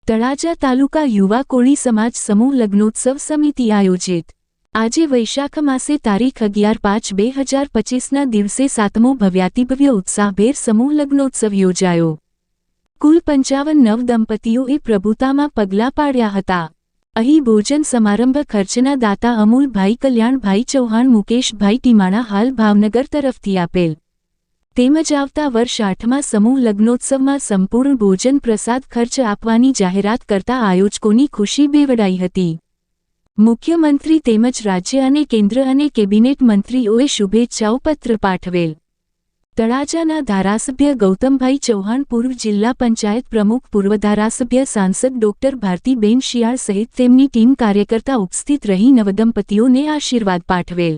તળાજા તાલુકા યુવા કોળી સમાજ સમૂહ લગ્નોત્સવ સમિતિ આયોજિત આજે વૈશાખ માસે તારીખ 11/5/2025ના દિવસે 7મો ભવ્યાતિભવ્ય ઉત્સાહભેર સમૂહ લગ્નોત્સવ યોજાયો। કુલ 55 નવ દંપતીઓએ પ્રભુતામાં પગલાં પાડ્યા હતા। અહીં ભોજન સમારંભ ખર્ચના દાતા અમૂલભાઈ કલ્યાણભાઈ ચૌહાણ મુકેશભાઈ ટીમાણા હાલ ભાવનગર તરફથી આપેલ તેમજ આવતા વર્ષ 8મા સમૂહ લગ્નોત્સવમાં સંપૂર્ણ ભોજન પ્રસાદ ખર્ચ આપવાની જાહેરાત કરતા આયોજકોની ખુશી બેવડાઈ હતી। મુખ્યમંત્રી તેમજ રાજ્ય અને કેન્દ્ર અને કેબિનેટ મંત્રીઓએ શુભેચ્છાઓ પત્ર પાઠવેલ। તળાજાના ધારાસભ્ય ગૌતમભાઈ ચૌહાણ, પૂર્વ જિલ્લા પંચાયત પ્રમુખ, પૂર્વ ધારાસભ્ય સાંસદ ડોક્ટર ભારતીબેન શિયાળ સહિત તેમની ટીમ કાર્યકર્તા ઉપસ્થિત રહી નવદંપતીઓને આશીર્વાદ પાઠવેલ।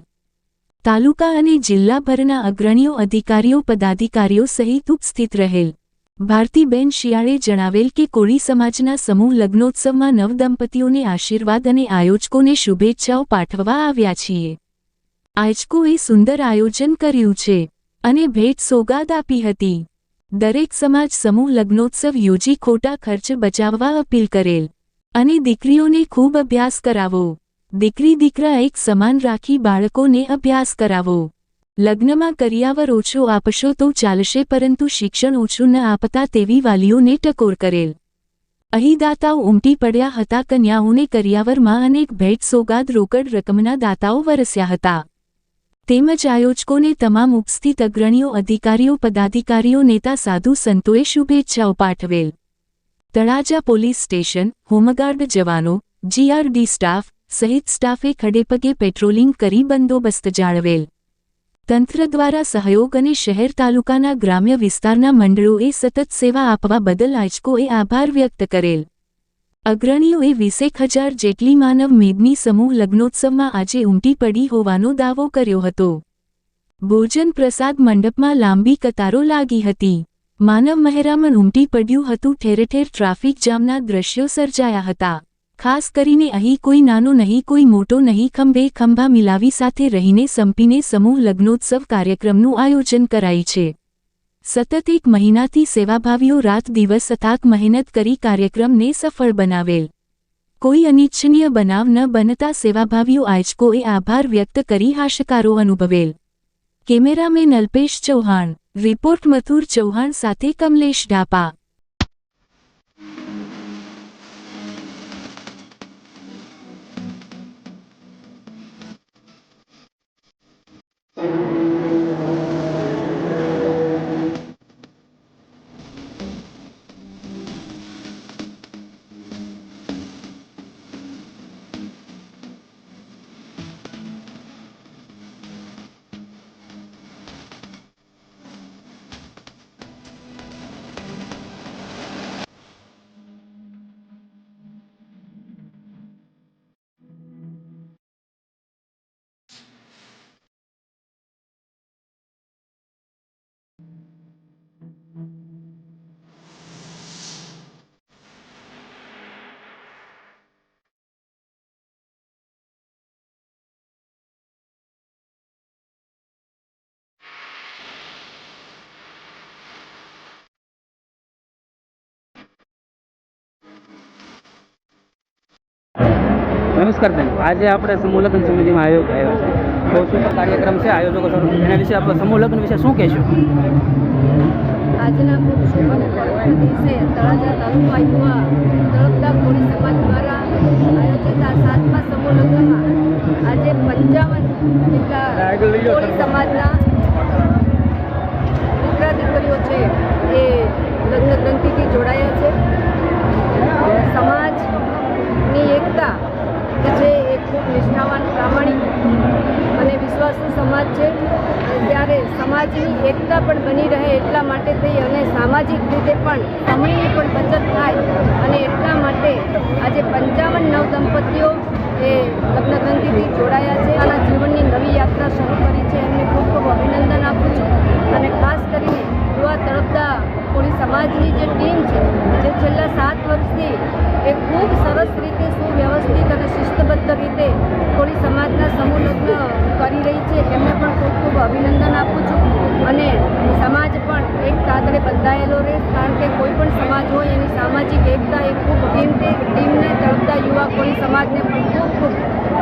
તાલુકા અને જિલ્લાભરના અગ્રણીઓ, અધિકારીઓ, પદાધિકારીઓ સહિત ઉપસ્થિત રહેલ। ભારતીબેન શિયાળે જણાવેલ કે કોળી સમાજના સમૂહ લગ્નોત્સવમાં નવ દંપતીઓને આશીર્વાદ અને આયોજકોને શુભેચ્છાઓ પાઠવવા આવ્યા છીએ। આયોજકોએ સુંદર આયોજન કર્યું છે અને ભેટ સોગાદ આપી હતી। દરેક સમાજ સમૂહ લગ્નોત્સવ યોજી ખોટા ખર્ચ બચાવવા અપીલ કરેલ અને દીકરીઓને ખૂબ અભ્યાસ કરાવો। દીકરી દીકરા એક સમાન રાખી બાળકોને અભ્યાસ કરાવો। લગ્નમાં કરિયાવર ઓછો આપશો તો ચાલશે, પરંતુ શિક્ષણ ઓછું ન આપતા તેવી વાલીઓને ટકોર કરેલ। અહીં દાતાઓ ઉમટી પડ્યા હતા। કન્યાઓને કરિયાવરમાં અનેક ભેટ સોગાદ રોકડ રકમના દાતાઓ વરસ્યા હતા। તેમજ આયોજકોને તમામ ઉપસ્થિત અગ્રણીઓ, અધિકારીઓ, પદાધિકારીઓ, નેતા, સાધુ સંતોએ શુભેચ્છાઓ પાઠવેલ। તળાજા પોલીસ સ્ટેશન, હોમગાર્ડ જવાનો, જીઆરડી સ્ટાફ સહિત સ્ટાફે ખડેપગે પેટ્રોલિંગ કરી બંદોબસ્ત જાળવેલ। તંત્ર દ્વારા સહયોગ અને શહેર તાલુકાના ગ્રામ્ય વિસ્તારના મંડળોએ સતત સેવા આપવા બદલ આયોજકોએ આભાર વ્યક્ત કરેલ। અગ્રણીઓએ 20,000 જેટલી માનવ મેદની સમૂહ લગ્નોત્સવમાં આજે ઉમટી પડી હોવાનો દાવો કર્યો હતો। ભોજન પ્રસાદ મંડપમાં લાંબી કતારો લાગી હતી। માનવ મહેરામણ ઉમટી પડ્યું હતું। ઠેર ઠેર ટ્રાફિક જામના દ્રશ્યો સર્જાયા હતા। ખાસ કરીને અહીં કોઈ નાનો નહીં, કોઈ મોટો નહીં, ખંભે ખંભા મિલાવી સાથે રહીને સંપીને સમૂહ લગ્નોત્સવ કાર્યક્રમનું આયોજન કરાઈ છે। સતત 1 મહિનાથી સેવાભાવીઓ રાત દિવસ અથાક મહેનત કરી કાર્યક્રમને સફળ બનાવેલ। કોઈ અનિચ્છનીય બનાવ ન બનતા સેવાભાવીઓ આયોજકોએ આભાર વ્યક્ત કરી હાશકારો અનુભવેલ। કેમેરામેન અલ્પેશ ચૌહાણ, રિપોર્ટ મથુર ચૌહાણ સાથે કમલેશ ઢાપા। નમસ્કાર બેન, આજે આપણે સમૂહ લગ્ન સમિતિમાં આવ્યા છે બહુ સુંદર કાર્યક્રમ છે આયોજકો દ્વારા। એના વિશે આપણે સમૂહ લગ્ન વિશે શું કહેશું? આજના ખૂબ શુભ અને પવિત્ર દિવસે તળાજા તાલુકા યુવા તળપદા કોળી સમાજ દ્વારા આયોજિત આ 7મા સમૂહ લગ્નમાં આજે 55 જેટલા કોળી સમાજના દીકરા દીકરીઓ છે એ લગ્ન ગ્રંથિથી જોડાયા છે। સમાજની એકતા કે છે એ ખૂબ નિષ્ઠાવાન, પ્રામાણિક અને વિશ્વાસુ સમાજ છે। ત્યારે સમાજની એકતા પણ બની રહે એટલા માટે થઈ અને સામાજિક રીતે પણ સમયની પણ બચત થાય અને એટલા માટે આજે 55 નવ દંપતીઓ એ લગ્ન ગ્રંથિથી જોડાયા છે। આના જીવનની નવી યાત્રા શરૂ કરી છે। એમને ખૂબ ખૂબ અભિનંદન આપું છું અને ખાસ કરીને યુવા તળપદા કોળી સમાજની જે ટીમ છે, જે છેલ્લા 7 વર્ષથી એ ખૂબ સરસ રીતે, સુવ્યવસ્થિત અને શિસ્તબદ્ધ રીતે કોળી સમાજના સમૂહ લગ્ન કરી રહી છે, એમને પણ ખૂબ ખૂબ અભિનંદન આપું છું। અને સમાજ પણ એક તાતડે બંધાયેલો રહે, કારણ કે કોઈ પણ સમાજ હોય એની સામાજિક એકતા એ ખૂબ ટીમને તળપદા યુવા કોળી સમાજને પણ ખૂબ ખૂબ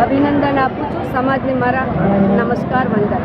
અભિનંદન આપું છું. સમાજને મારા નમસ્કાર, વંદન.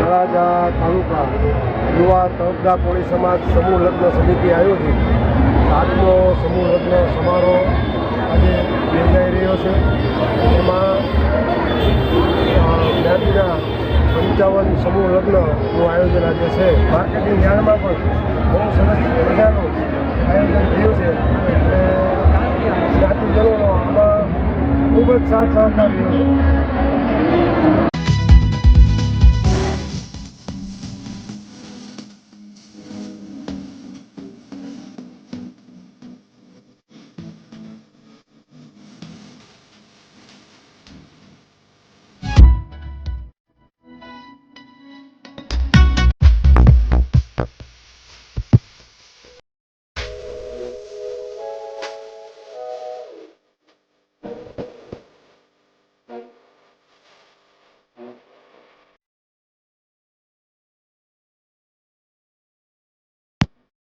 તળાજા તાલુકા યુવા તળપદા કોળી સમાજ સમૂહ લગ્ન સમિતિ આયોજિત 7મો સમૂહ લગ્ન સમારોહ આજે યોજાઈ રહ્યો છે. એમાં જ્ઞાતિના 55 સમૂહ લગ્નનું આયોજન આજે છે. માર્કેટિંગ યાર્ડમાં પણ બહુ સરસ મજાનું આયોજન થયું છે અને જ્ઞાતિજનોનો આમાં ખૂબ જ સાથ સહકાર રહ્યો છે.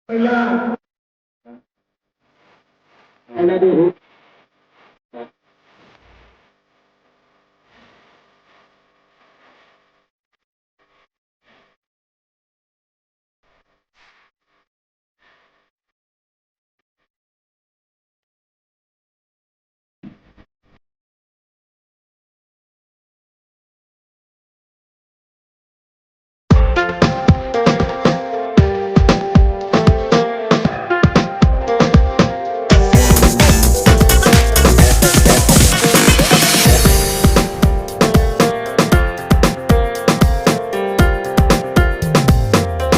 એના